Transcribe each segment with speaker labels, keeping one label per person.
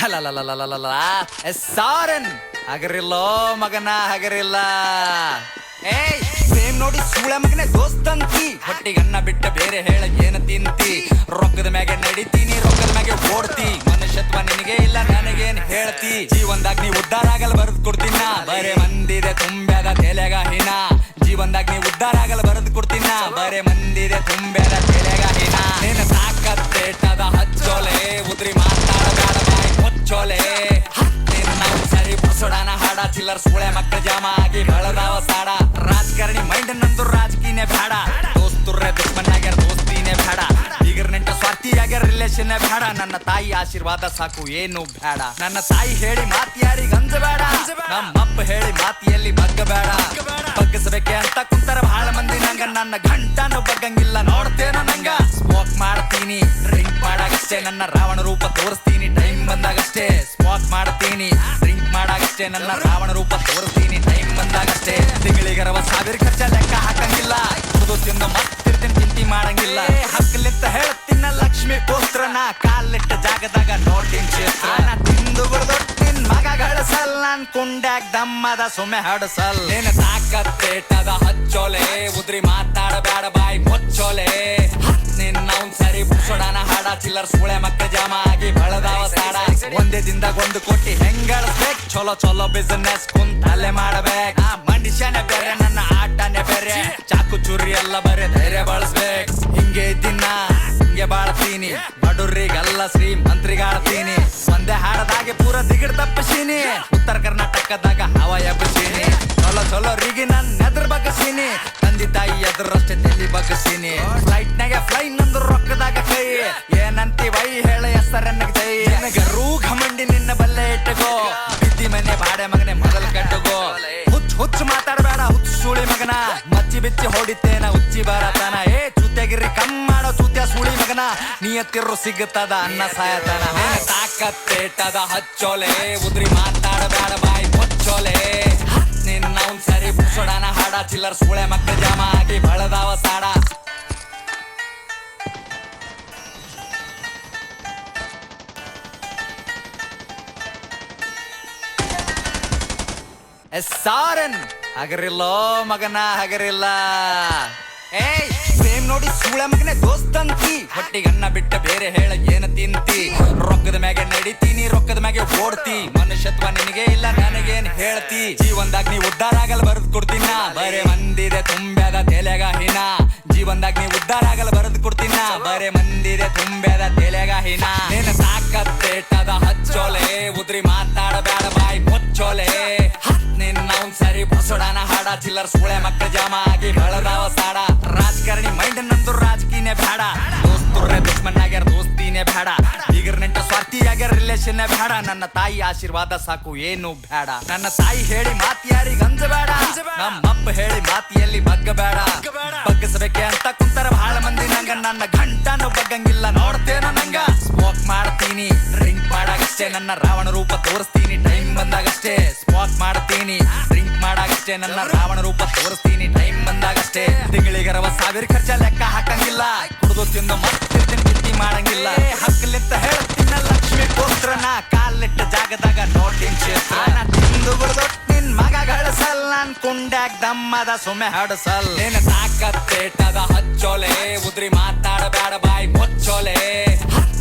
Speaker 1: ಅಲಲಲಲಲಲ ಸಾರನ್ ಹಗರಿಲ್ಲೋ ಮಗನ ಹಗರಿಲ್ಲ. ಏಯ್ ಸೇಮ್ ನೋಡಿ ಸೂಳೆ ಮಗನೆ ದೋಸ್ತಂತಿ, ಹೊಟ್ಟಿಗನ್ನ ಬಿಟ್ಟ ಬೇರೆ ಹೇಳ ಏನ ತಿಂತಿ. ರೊಕ್ಕದ ಮ್ಯಾಗೆ ನಡಿತೀನಿ, ರೊಕ್ಕದ ಮ್ಯಾಗೆ ಓಡ್ತಿ, ಮನುಷ್ಯತ್ವ ನಿನಗೆ ಇಲ್ಲ ನನಗೇನ್ ಹೇಳ್ತಿ. ಜೀವನದಾಗ ನೀ ಉದ್ಧಾರ ಆಗಲ್ಲ ಬರೆದು ಕೊಡ್ತೀನ, ಬರೇ ಮಂದಿದೆ ತುಂಬ್ಯಾದ ತೆಲೆಗ ಹಿನ. ಜೀವನದಾಗ ನೀ ಉದ್ಧಾರ ಆಗಲ್ಲ ಬರೆದು ಕೊಡ್ತೀನ, ಬರೇ ಮಂದಿದೆ ತುಂಬ್ಯಾದ ತೆಲೆಗ ಹಿನ. ನಿನ್ನ ತಾಕತ್ತೇಟದ ಹಚ್ಚೋಲೆ, ಉದ್ರಿ ಮಾತಾಡಬೇಡ ಬಾಯಿ ಮುಚ್ಚೋಲೆ. ನಾವು ಸರಿ ಬುಸೋಡಾನ ಹಾಡ, ಚಿಲ್ಲರ್ ಸೂಳೆ ಮಕ್ಕಳ ಜಾಮ ಆಗಿ ಬೆಳದಾವ ಸಾಡ. ರಾಜಕಾರಣಿ ಮೈಂಡ್ ನಂದು ರಾಜಕೀಯನೇ ಬೇಡ, ದೋಸ್ತುರ್ರೆ ದುಶ್ಮನ್ನಾಗ್ಯಾರ ದೋಸ್ತಿನೇ ಬೇಡ. ಈಗರ ನೆಂಟ ಸ್ವಾರ್ಥಿಯಾಗ್ಯಾರ ರಿಲೇಷನ್ ಬೇಡ. ನನ್ನ ತಾಯಿ ಆಶೀರ್ವಾದ ಸಾಕು ಏನು ಬೇಡ. ನನ್ನ ತಾಯಿ ಹೇಳಿ ಮಾತಿ ಯಾರಿಗ ಅಂಜಬೇಡ, ನಮ್ಮಪ್ಪ ಹೇಳಿ ಮಾತಿಯಲ್ಲಿ ಬಗ್ಗಬೇಡ. ಬಗ್ಗಸಬೇಕೆ ಅಂತ ಕುಂತರ ಬಹಳ ಮಂದಿ ನಂಗ, ನನ್ನ ಗಂಟನು ಬಗ್ಗಂಗಿಲ್ಲ ನೋಡ್ತೇನ ನಂಗ. ಸ್ಮೋಕ್ ಮಾಡ್ತೀನಿ ಡ್ರಿಂಕ್ ಮಾಡಾಗಷ್ಟೇ, ನನ್ನ ರಾವಣ ರೂಪ ತೋರಿಸ್ತೀನಿ ಟೈಮ್ ಬಂದಾಗಷ್ಟೇ. ಸ್ಮೋಕ್ ಮಾಡ್ತೀನಿ ಡ್ರಿಂಕ್ ಮಾಡಾಗಷ್ಟೇ, ನನ್ನ ರಾವಣ ರೂಪ ತೋರಿಸ್ತೀನಿ ಟೈಮ್ ಬಂದಾಗಷ್ಟೇ. ತಿಂಗಳಿಗರವ ಸಾವಿರ ಖರ್ಚ ಲೆಕ್ಕ ಹಾಕಂಗಿಲ್ಲ, ಕುದು ತಿಂದು ಮತ್ತಿರ್ತೀನಿ ಚಿಂತಿ ಮಾಡಂಗಿಲ್ಲ. ಹಕ್ಕಲಿಂತ ಹೇಳ್ತೀನ ಲಕ್ಷ್ಮಿ ಪುತ್ರನ, ಕಾಲಿಟ್ಟ ಜಾಗದಾಗ ನೋಟಿನ್ ಚಿತ್ರ. ತಿಂದು ನಿನ್ ಮಗ ಗಳಿಸಲ್, ನಾನ್ ಕುಂಡ್ಯಾಗ ದಮ್ಮದ ಸುಮ್ಮೆ ಹಡಸಲ್. ನಿನ್ನ ತಾಕತ್ತೇಟದ ಹಚ್ಚೋಲೆ, ಉದ್ರಿ ಮಾತಾಡಬೇಡ ಬಾಯಿ ಮುಚ್ಚೋಲೆ. ನಿನ್ನ ಸರಿ ಬುಸೋಡಾನ ಹಾಡ, ಚಿಲ್ಲರ್ ಸೂಳೆ ಮಕ್ಕ ಜಾಮ ಆಗಿ ಬೆಳದಾವ ಸಾಡ. ಒಂದೇ ದಿನದಾಗ 1 ಕೋಟಿ ಹೆಂಗಳಿಸ್ಬೇಕು, ಚಲೋ ಚಲೋ ಬಿಸಿನೆಸ್ ಕುಂತಲ್ಲೇ ಮಾಡಬೇಕು. ಮನುಷ್ಯನೇ ಬೇರೆ ನನ್ನ ಆಟನೇ ಬೇರೆ, ಚಾಕು ಚೂರಿ ಎಲ್ಲ ಬರೇ ಧೈರ್ಯ ಬಳಸ್ಬೇಕು. ಹಿಂಗೆ ದಿನ ಹಿಂಗೆ ಬಾಳ್ತೀನಿ, ಬಡುರಿಗಲ್ಲ ಶ್ರೀಮಂತ್ರಿಗಾಳ್ತೀನಿ. ಒಂದೇ ಹಾಡದಾಗೆ ಪೂರ ದಿಗಿಡ್ ತಪ್ಪಿಸೀನಿ, ಉತ್ತರ ಕರ್ನಾಟಕದಾಗ ಹವ ಎಬ್ಬಸೀನಿ. ಚಲೋ ಚಲೋ ರಿಗೆ ನನ್ನ ಎದುರು ಬಗ್ಗಸೀನಿ, ತಂದೆ ತಾಯಿ ಎದುರಷ್ಟೇ ತಲೆ ಬಗ್ಗಸೀನಿ. ಫ್ಲೈಟ್ ನಾಗೆ ಫ್ಲೈ ನಂದು ರೊಕ್ಕದಾಗ ಕೈ, ಏನಂತಿ ವೈ ಹೇಳ ಹೆಸರನ್ನಗ ಜೈ. ನಿನಗ ಘಮಂಡಿ ನಿನ್ನ ಬಲ್ಲೆ ಇಟ್ಟಗೋ, ಬಿದ್ದಿ ಮನೆ ಬಾಡೆ ಮಗನೆ ಮೊದಲು ಕಟ್ಟಗೋ. ಹುಚ್ಚು ಮಾತಾಡಬೇಡ ಹುಚ್ಚು ಸುಳಿ ಮಗನ, ಮಚ್ಚಿ ಬಿಚ್ಚಿ ಹೊಡಿತೇನ ಹುಚ್ಚಿ ಬರತನ. ಏ ಚೂತ್ಯಾಗಿರಿ ಕಮ್ ಮಾಡೋ ಚೂತ್ಯ ಸುಳಿ ಮಗನ, ನಿಯತ್ತಿರು ಸಿಗುತ್ತದ ಅನ್ನ ಸಾಯತನ. ತಾಕತ್ತೇಟದ ಹಚ್ಚೋಲೆ, ಉದ್ರಿ ಮಾತಾಡಬೇಡ ಬಾಯಿ ಮುಚ್ಚೋಲೆ. ನಿನ್ನ ಸರಿ ಬುಸೋಡಾನ ಹಾಡ, ಚಿಲ್ಲರ್ ಸೂಳೆ ಮಕ್ಕಳ ಜಾಮ ಆಗಿ ಬೆಳದಾವ ಸಾಡ. ಸಾರನ್ ಹಗರಿಲ್ಲೋ ಮಗನ ಹಗರಿಲ್ಲ. ಏಯ್ ಸೇಮ್ ನೋಡಿ ಸೂಳೆ ಮಗನೆ ದೋಸ್ತಂತಿ, ಹೊಟ್ಟಿಗನ್ನ ಬಿಟ್ಟ ಬೇರೆ ಹೇಳ ಏನ ತಿಂತಿ. ರೊಕ್ಕದ ಮ್ಯಾಗೆ ನಡಿತೀನಿ, ರೊಕ್ಕದ ಮ್ಯಾಗೆ ಓಡ್ತಿ, ಮನುಷ್ಯತ್ವ ನಿನಗೆ ಇಲ್ಲ ನನಗೇನ್ ಹೇಳ್ತಿ. ಜೀವನದಾಗ ನೀ ಉದ್ಧಾರ ಆಗಲ್ಲ ಬರೆದು ಕೊಡ್ತೀನ, ಬರೇ ಮಂದಿದೆ ತುಂಬ್ಯಾದ ತೆಲೆಗ ಹಿನ. ಜೀವನದಾಗ ನೀ ಉದ್ಧಾರ ಆಗಲ್ಲ ಬರೆದು ಕೊಡ್ತೀನ, ಬರೇ ಮಂದಿದೆ ತುಂಬ್ಯಾದ ತೆಲೆಗ ಹಿನ. ನಿನ್ನ ತಾಕತ್ತೇಟದ ಹಚ್ಚೋಲೆ, ಉದ್ರಿ ಮಾತಾಡಬೇಡ ಬಾಯಿ ಮುಚ್ಚೋಲೆ. ನಿನ್ನ ಸರಿ ಬುಸೋಡಾನ ಹಾಡ, ಚಿಲ್ಲರ್ ಸೂಳೆ ಮಕ್ಕಳ ಜಾಮ ಆಗಿ ಬೆಳದಾವ ಸಾಡ. ರಾಜಕಾರಣಿ ಮೈಂಡ್ ನಂದು ರಾಜಕೀಯನೇ ಬೇಡ, ದೋಸ್ತುರ್ರೆ ದುಶ್ಮನ್ನಾಗ್ಯಾರ ದೋಸ್ತಿನೇ ಬೇಡ. ಈಗರ ನೆಂಟ ಸ್ವಾರ್ಥಿಯಾಗ್ಯಾರ ರಿಲೇಷನ್ ಬೇಡ. ನನ್ನ ತಾಯಿ ಆಶೀರ್ವಾದ ಸಾಕು ಏನು ಬೇಡ. ನನ್ನ ತಾಯಿ ಹೇಳಿ ಮಾತಿ ಯಾರಿಗ ಅಂಜಬೇಡ, ನಮ್ಮಪ್ಪ ಹೇಳಿ ಮಾತಿಯಲ್ಲಿ ಬಗ್ಗಬೇಡ. ಬಗ್ಗಸಬೇಕೆ ಅಂತ ಕುಂತರ ಬಹಳ ಮಂದಿ ನಂಗ, ನನ್ನ ಗಂಟನು ಬಗ್ಗಂಗಿಲ್ಲ ನೋಡ್ತೇನ ನಂಗ. ಸ್ಮೋಕ್ ಮಾಡ್ತೀನಿ ಡ್ರಿಂಕ್ ಮಾಡಾಗಷ್ಟೇ, ನನ್ನ ರಾವಣ ರೂಪ ತೋರಿಸ್ತೀನಿ ಟೈಮ್ ಬಂದಾಗಷ್ಟೇ. ಸ್ಮೋಕ್ ಮಾಡ್ತೀನಿ ಡ್ರಿಂಕ್ ಮಾಡಾಗಷ್ಟೇ, ನನ್ನ ರಾವಣ ರೂಪ ತೋರಿಸ್ತೀನಿ ಟೈಮ್ ಬಂದಾಗಷ್ಟೇ. ತಿಂಗಳಿಗರವ ಸಾವಿರ ಖರ್ಚ ಲೆಕ್ಕ ಹಾಕಂಗಿಲ್ಲ, ಕುಡಿದು ತಿಂದು ಮತ್ತಿರ್ತೀನಿ ಚಿಂತಿ ಮಾಡಂಗಿಲ್ಲ. ಹಕ್ಕಲಿಂತ ಹೇಳ್ತೀನ ಲಕ್ಷ್ಮಿ ಪುತ್ರನ, ಕಾಲಿಟ್ಟ ಜಾಗದಾಗ ನೋಟಿನ್ ಚಿತ್ರ. ತಿಂದು ನಿನ್ ಮಗ ಗಳಿಸಲ್, ನಾನ್ ಕುಂಡ್ಯಾಗ ದಮ್ಮದ ಸುಮ್ಮೆ ಹಡಸಲ್. ನಿನ್ನ ತಾಕತ್ತೇಟದ ಹಚ್ಚೋಲೆ, ಉದ್ರಿ ಮಾತಾಡಬೇಡ ಬಾಯಿ ಮುಚ್ಚೋಲೆ.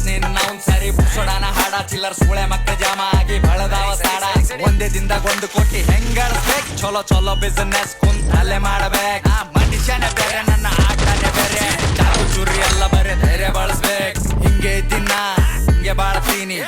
Speaker 1: ನಿನ್ನ ಸರಿ ಬುಸೋಡಾನ ಹಾಡ, ಚಿಲ್ಲರ್ ಸೂಳೆ ಮಕ್ಕಳ ಜಾಮ ಆಗಿ ಬೆಳದಾವ ಸಾಡ. ಒಂದೇ ದಿನದಾಗ 1 ಕೋಟಿ ಹೆಂಗಳಿಸ್ಬೇಕು, ಚಲೋ ಚಲೋ ಬಿಸಿನೆಸ್ ಕುಂತಲ್ಲೇ ಮಾಡಬೇಕು. ಮನುಷ್ಯನೇ ಬೇರೆ ನನ್ನ ಆಟನೇ ಬೇರೆ, ಚಾಕು ಚೂರಿ ಎಲ್ಲ ಬರೇ ಧೈರ್ಯ ಬಳಸ್ಬೇಕು. ಹಿಂಗೆ ದಿನ ಹಿಂಗೆ ಬಾಳ್ತೀನಿ.